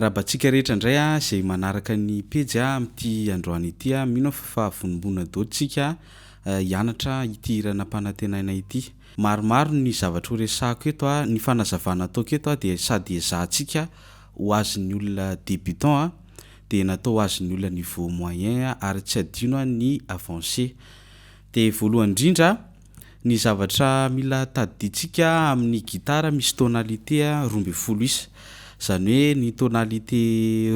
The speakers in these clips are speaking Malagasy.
Miarabantsika rehetra indray izay manaraka ny pejy amin'ity androany ity mino fa fahavonombona daolintsika hianatra ity hiranam-panantenana ity. Maromaro ny zavatra ho resahako eto ny fanazavana ataoko eto dia sady ezahantsika ho azon'ny olona débutant dia natao ho azon'ny olona niveau moyen ary tsy adino ny avancé. Dia voalohany indrindra ny zavatra mila tadidintsika amin'ny gitara misy tonalité 12 isa. Zany hoe ny tonalité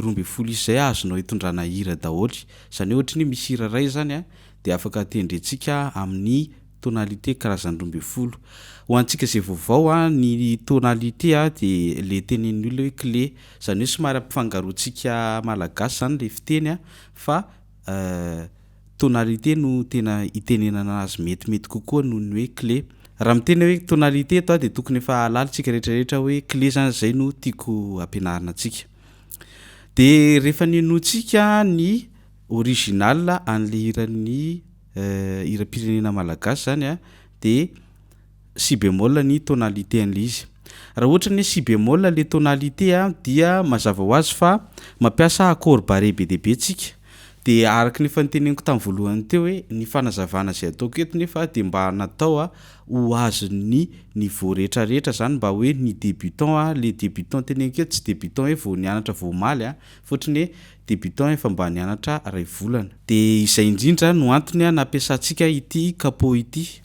12 isa zay azonao hitondrana hira daholy. Zany hoe ohatry ny misy hira ray zany dia afaka tendrentsika amin'ny tonalité karazany 12. Ho antsika izay vaovao ny tonalité dia le tenen'ny olona hoe clé. Zany hoe somary ampifangaroantsika malagasy zany le fiteny fa tonalité no tena itenenana azy metimety kokoa noho ny hoe clé. Raha miteny hoe tonalité eto dia tokony efa alalintsika rehetrarehetra hoe clé zany zay no tiako ampianarina antsika. Dia rehefa nenoantsika ny original an'le hiran'ny hiram-pirenena malagasy zany dia si bémol ny tonalité an'le izy. Raha ohatra ny si bémol le tonalité dia mazava ho azy fa mampiasa accord barré be dia be tsika. Dia araka ny fanteneniko tamin'ny voalohany teo hoe ny fanazavana izay ataoko eto nefa dia mba natao ho azon'ny niveau rehetrarehetra zany mba hoe ny débutant le débutant teneniko eto tsy débutant hoe vao nianatra vao maly fotony hoe débutant efa mba nianatra ray volana. Dia izay indrindra no antony nampiasantsika ity capot ity.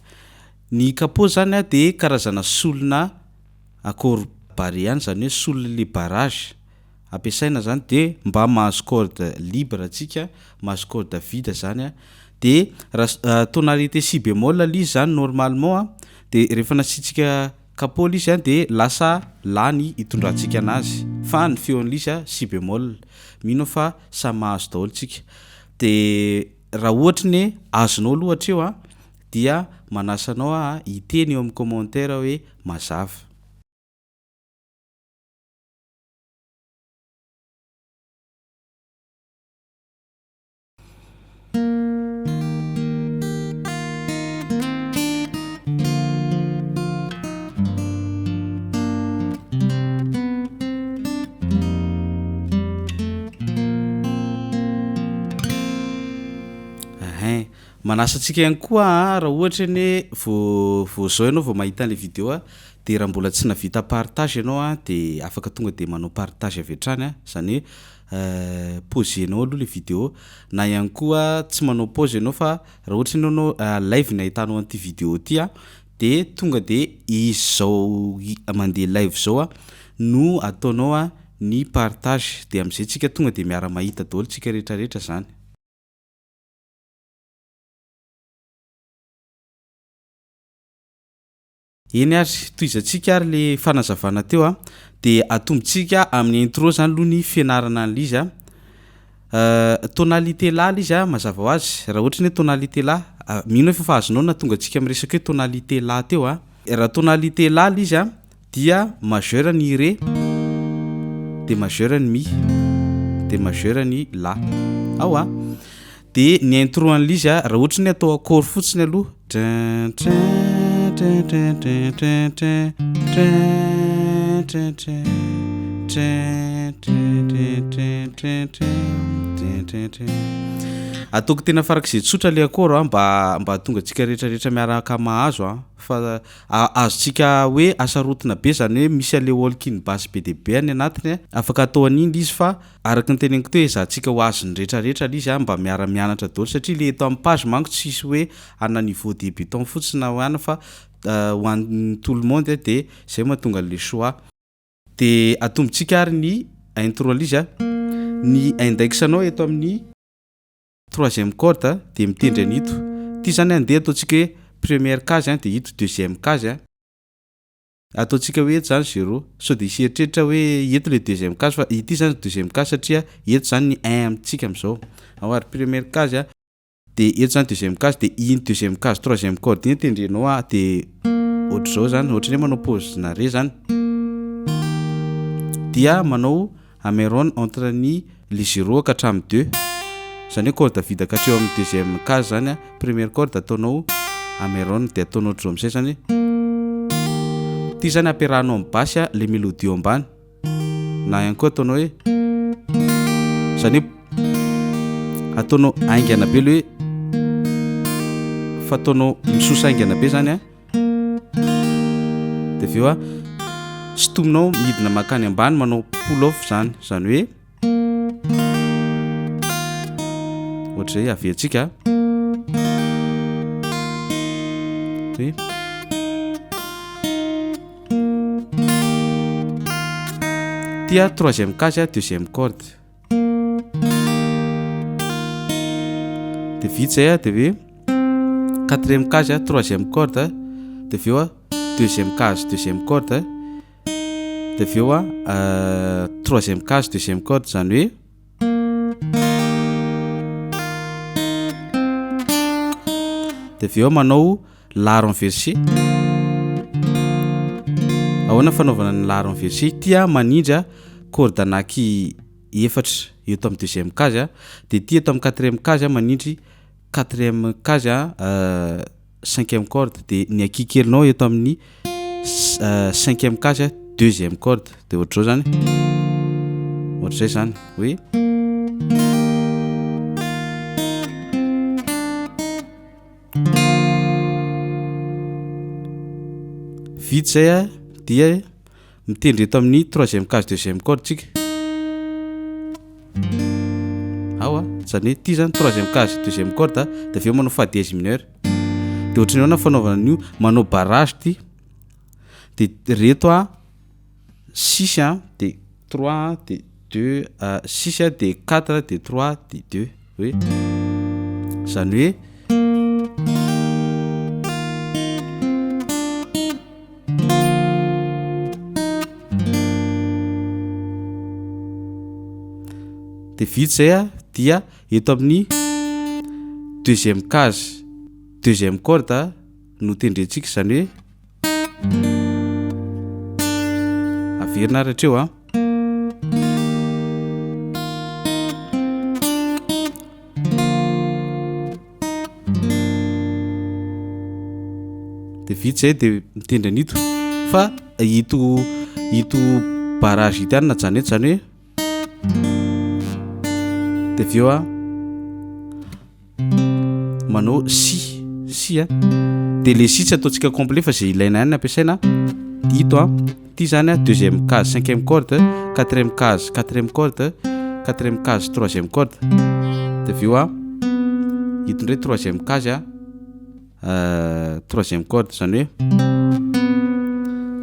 Ny capot zany dia karazana solona accord barré ihany zany hoe solona le barrage ampiasaina zany dia mba mahazo corde libre antsika mahazo corde vide zany dia raha tonalité si bémol izy zany normalement dia rehefa nasitsika capot izy dia lasa lany hitondrantsika anazy fa ny feon'izy si bémol mino fa samy mahazo daholo tsika. Dia raha ohatra ny azonao lohatra eo dia manasanao hiteny eo amin'ny commentaire hoe mazava. Manasantsika ihany koa raha ohatra ny vao zao ianao vao mahita an'ilay vidéo dia raha mbola tsy navita partage ianao dia afaka tonga dia manao partage avy hatrany zany hoe pauzenao aloha le vidéo na ihany koa tsy manao pause ianao fa raha ohatra ny ianao live ny ahitanao an'ity vidéo ity dia tonga dia izy zao mandeha live zao no ataonao ny partage dia amin'izay tsika tonga dia miara mahita daholo tsika rehetrarehetra zany. Eny ary toizantsika ary le fanazavana teo dia atombontsika amin'ny intro zany aloha ny fianarana an'izy tonalité la izy mazava ho azy raha ohatra ny hoe tonalité la mino efa azonao na tonga antsika miresaka hoe tonalité la teo raha tonalité la izy dia majeur ny ré dia majeur ny mi dia majeur ny la ao dia ny intro an'izy raha ohatra ny atao accord fotsiny aloha ataoko tena farak'izay tsotra le accord mba tonga antsika rehetrarehetra miaraka mahazo fa azontsika hoe asarotina be zany hoe misy ale walking basse be dia be any anatiny afaka atao an'iny izy fa araka ny teneniko teo ezahantsika ho azony rehetrarehetra le izy mba miara mianatra daholo satria le eto amin'ny page manko tsisy hoe ana niveau débutant fotsiny na hoana fa ho an'ny tout le monde dia zay mahatonga le choix. Dia atombontsika ary ny intro izy ny index anao eto amin'ny troisième corde dia mitendry an'ito ity zany andeha ataontsika hoe première case dia ito deuxième case ataontsika hoe eto zany 0 sao dia isy eritreritra hoe eto le deuxième case fa ity zany deuxième case satria eto zany ny 1 amintsika amin'izao ao ary première case dia eto zany deuxième case dia iny deuxième case troisième corde iny tendrenao dia ohatr'izao zany ohatra ny hoe manao pause na re zany dia manao améron entre ny le 0 ka hatramin'ny 2 zany hoe corde vide ka hatreo amin'ny deuxième case zany première corde ataonao améron dia ataonao ohatr'izao amin'izay zany ity zany ampiarahanao amin'ny basy le mélodie ambany na ihany koa ataonao hoe zany hoe ataonao aingana be le hoe fataonao misosa aingana be zany a de aveo a stominao midina makany ambany manao pull off zany hoe ohatra zay aveantsika hoe tia troisième case a deuxième corde de vita zay a de hoe quatrième case a troisième corde de aveo a deuxième case deuxième corde de aveo a troisième case deuxième corde zany hoe de aveo manao la renversé ahoana fanaovana ny la renversé tia manindra corde anaky efatra eto amin'ny deuxième case a de tia eto amin'ny quatrième case a manindry quatrième case a cinquième corde de ny akikelinao eto amin'ny cinquième case a deuxième corde de ohatr'izao zany ohatr'izay zany hoe vita zay a dia mitendry eto amin'ny troisième case deuxième corde tsika ao a zany hoe ty zany troisième case deuxième corde de aveo manao fa dièse mineur de ohatrany ahoana fanaovana an'io manao barrage ty de reto a 6 a de 3 de 2 6 a de 4 de 3 de 2 hoe zany hoe de vita zay a dia eto amin'ny deuxième case deuxième corde no tendrentsika zany hoe averina aratreo a de vita zay de mitendry anito fa ito barrage ity any na zany hoe de aveo a manao si a de le si tsy ataontsika complet fa zay ilaina ihany ampiasaina ito a ty zany a deuxième case cinquième corde quatrième case quatrième corde quatrième case troisième corde de aveo a ito ndray troisième case a troisième corde zany hoe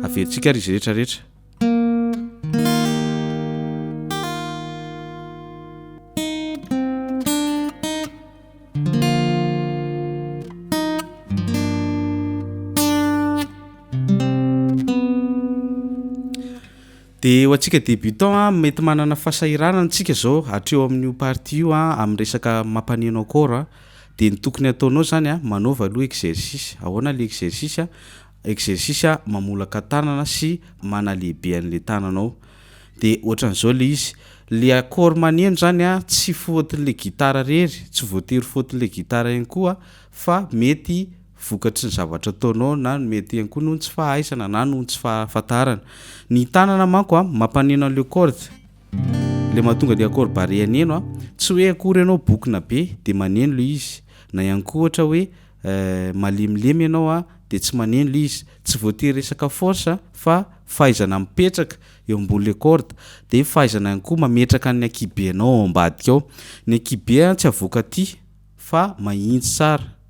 averintsika ry izy rehetrarehetra de ho antsika débutant a mety manana fahasahiranana antsika zao hatreo amin'io partie io a amin'ny resaka mampaneno akora de ny tokony ataonao zany a manaova aloha exercice ahoana le exercice a mamolaka tanana sy manalehibe an'le tananao de ohatran'izao le izy le akora maneno zany a tsy fotin'le gitara rery tsy voatery fotin'le gitara ihany koa fa mety vokatry ny zavatra ataonao na mety ihany koa noho tsy fahaisana na noho tsy fahafantarana ny tanana manko a mampaneno an'le corde le mahatonga le accord barré aneno a tsy hoe akory ianao bokina be de maneno le izy na ihany koa ohatra hoe malemilemy ianao a de tsy maneno le izy tsy voatery resaka force fa fahaizana mipetraka eo ambon'le corde de fahaizana ihany koa mametraka ny akibenao ao ambadika ao ny akibe a tsy avoaka aty fa mahitsy tsara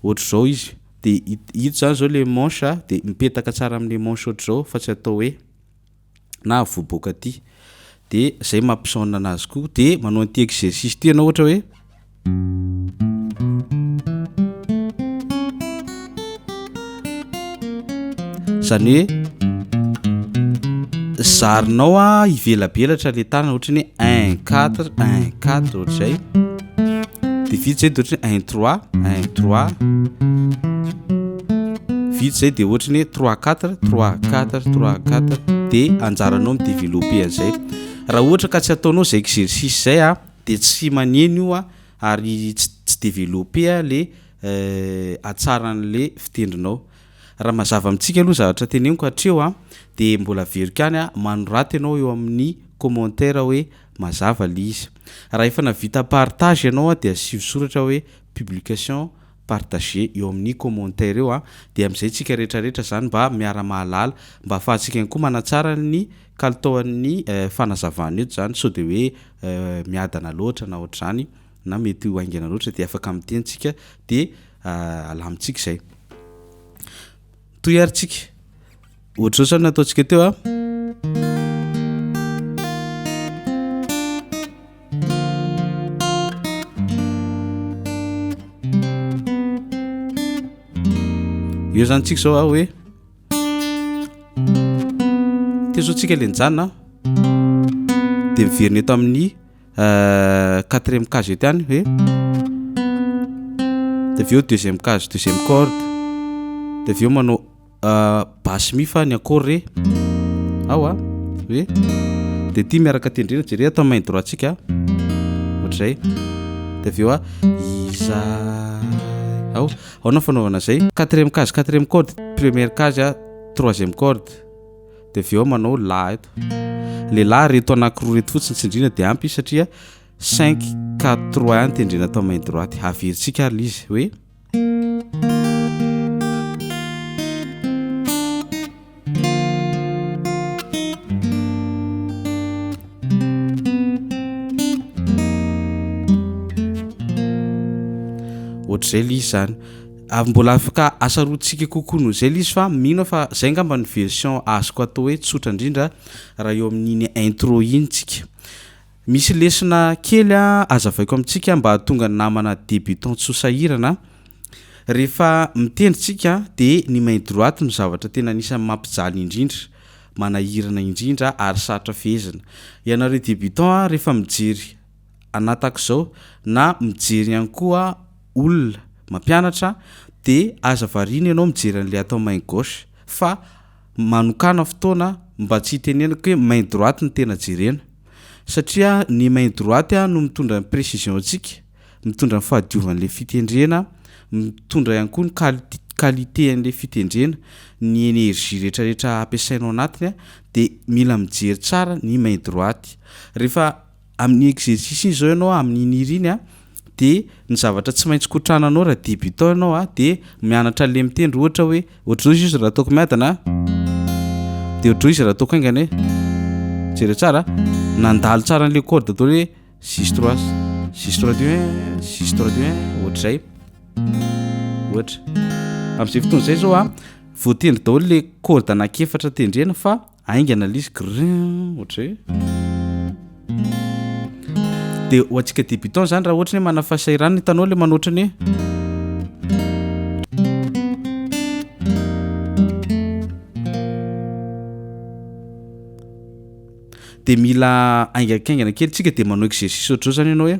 ohatr'izao izy de hito zany zao le manche de mipetaka tsara amin'le manche ohatr'izao fa tsy atao hoe na avoboaka aty de zay mampisaona anazy koa de manao an'ity exercice ty ianao ohatra hoe zany hoe zarinao a ivelabelatra le tanana ohatrany hoe 1 4 1 4 ohatr'izay de vita zay de ohatrany 1 3 1 3 vita zay de ohatrany hoe 3 4 3 4 3 4 de anjaranao midévelopper an'izay raha ohatra ka tsy ataonao zay exercice zay a de tsy maneno io a ary tsy développer a le atsaran'le fitendrinao raha mazava amintsika aloha zavatra teneniko hatreo a de mbola veriko ihany a manoraty ianao eo amin'ny commentaire hoe mazava le izy raha efa navita partage ianao a dia asio soratra hoe publication partager eo amin'ny commentaire eo a dia amin'izay tsika rehetrarehetra zany mba miara-mahalala mba ahafahantsika ihany koa manatsara ny kalitaon'ny fanazavana eto zany sao de hoe miadana loatra na ohatr' zany na mety ho aingana loatra de afaka mitentsika de alamitsika izay toyaritsika ohatr'izao zany nataontsika teo a eo zany tsika zao a hoe te zao tsika le nijanona de miverina eto amin'ny 4e case eto ihany hoe de aveo deuxième case deuxième corde de aveo manao basse mi fa ny accord re ao a hoe de ty miaraka tendrena jere atao main droit tsika ohatr'izay de aveo a iza ao na fanaovana zay 4e case 4e corde première case a 3e corde de aveo manao la eto le la reto anankiroa reto fotsiny tsindrina de ampy satria 5 4 3 any tendrena atao main droite averitsika ary izy hoe ohatr'izay le izy zany mbola afaka asarotsika kokoa noho zay le izy fa mino fa zay ngamba ny version azoko atao hoe tsotra indrindra raha eo amin'iny intro iny tsika misy lesona kely a azavaiko amintsika mba tonga ny namana débutant tsosahirana rehefa mitendritsika de ny main droite no zavatra tena anisan'ny mampijaly indrindra manahirana indrindra ary sarotra fehezana ianareo débutant rehefa mijery anatak'izao na mijery ihany koa olona mampianatra de aza varina ianao mijery an'le atao main gauche fa manokana fotoana mba tsy hitenenako hoe main droite ny tena jerena satria ny main droite no mitondra ny précision antsika mitondra ny fahadiovan'le fitendrena mitondra ihany koa ny qualité an'le fitendrena ny énergie rehetrarehetra ampiasainao anatiny de mila mijery tsara ny main droite rehefa amin'ny exercice iny zao ianao amin'ny iriny de ny zavatra tsy maintsy kotrananao raha débutant ianao de mianatra le mitendry ohatra hoe ohatr'izao izy raha ataoko miadana de ohatr'izao izy raha ataoko aingana hoe jery tsara nandalo tsara an'le corde atao hoe 6 3 6 3 2 1 6 3 2 1 ohatr'izay ohatra amin'izay fotoana zay zao voatendry daholo le corde anankiefatra tendrena fa aingana le izy ohatr'izay de ho antsika débutant zany raha ohatra hoe mana fahasahiranana hitanao le manoatra ny de mila aingakaingana kely tsika de manao exercice ohatr'izao zany ianao hoe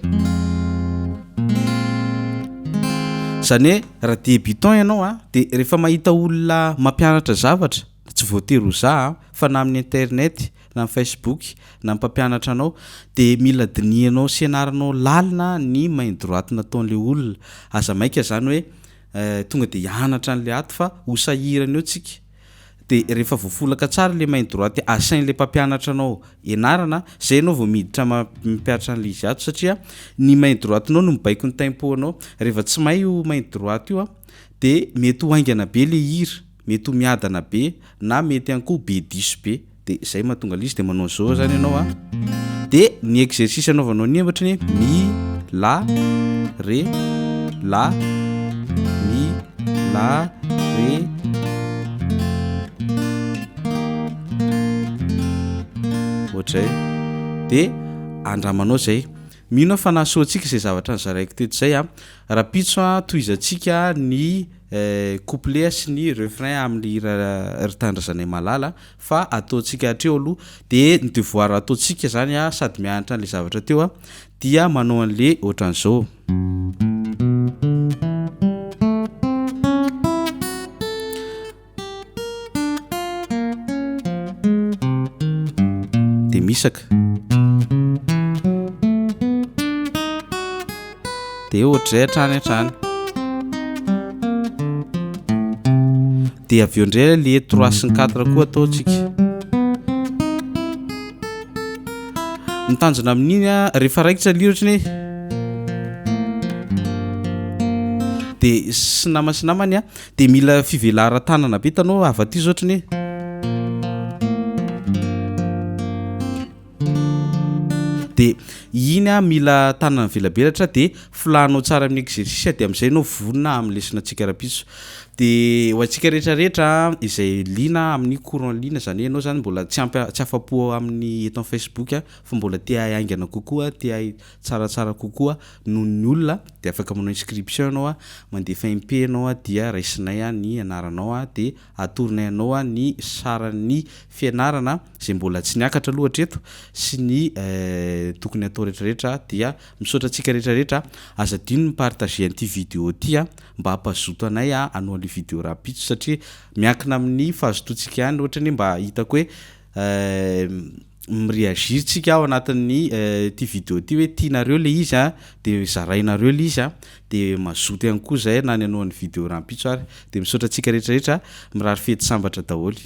zany hoe raha débutant ianao de rehefa mahita olona mampianatra zavatra tsy voatery ho za fa na amin'ny internet na amin'ny Facebook na mpampianatra anao de mila dinianao sy ianaranao lalina ny main droite nataon'le olona aza maika zany hoe tonga de hianatra an'le ato fa ho sahirana eo tsika de rehefa voafolaka tsara le main droite asain'le mpampianatra anao ianarana zay anao vao miditra mampianatra an'le izy ato satria ny main droite anao no mibaiko ny tempo anao rehefa tsy mahay io main droite io de mety ho aingana be le hira mety ho miadana be na mety ihany koa be diso be de zay mahatonga le izy de manao zao zany ianao de ny exercice anaovanao ny ohatra ny mi la re la mi la re ohatr'izay de andramanao zay mino fa nahasoantsika zay zavatra ny zaraiko teto zay raha pitso tohizantsika ny couplet sy ny refrain amin'ny hira ritandrazanay malala fa ataontsika hatreo aloha de ny devoir ataontsika zany sady mianatra an'le zavatra teo dia manao an'le ohatran'izao de misaka de ohatr'izay hatrany de avy eo indray le 3 sy ny 4 koa ataontsika mitanjona amin'iny a rehefa raikitra lia ohatrany hoe de sinamany a de mila fivelaran-tanana be tanao avaty izy ohatrany hoe de iny a mila tanana velabelatra de filanao tsara amin'ny exercice de am'izay anao vonona am'lesona antsika rapitso de ho antsika rehetrarehetra izay liana amin'ny courant liana zany hoe ianao zany mbola tsy afa-po amin'ny eto amin'ny Facebook a fa mbola te haingana kokoa te tsaratsara kokoa noho ny olona de afaka manao inscription anao a mandefa MP anao a dia raisinay a ny anaranao a de atoronay anao a ny saran'ny fianarana zay mbola tsy niakatra aloha hatreto sy ny tokony atao rehetrarehetra dia misaotra antsika rehetrarehetra aza dino mipartager an'ity vidéo ty a mba hampazoto anay a anao le vidéo rapitso satria miankina amin'ny fahazotoantsika ihany ohatrany mba hitako hoe mireagirtsika ao anatin'ny ty vidéo ty hoe tianareo le izy a de zarainareo le izy a de mazoto ihany koa zay na ny anao ny vidéo rapitso ary de misaotra antsika rehetrarehetra mirary fety sambatra daholo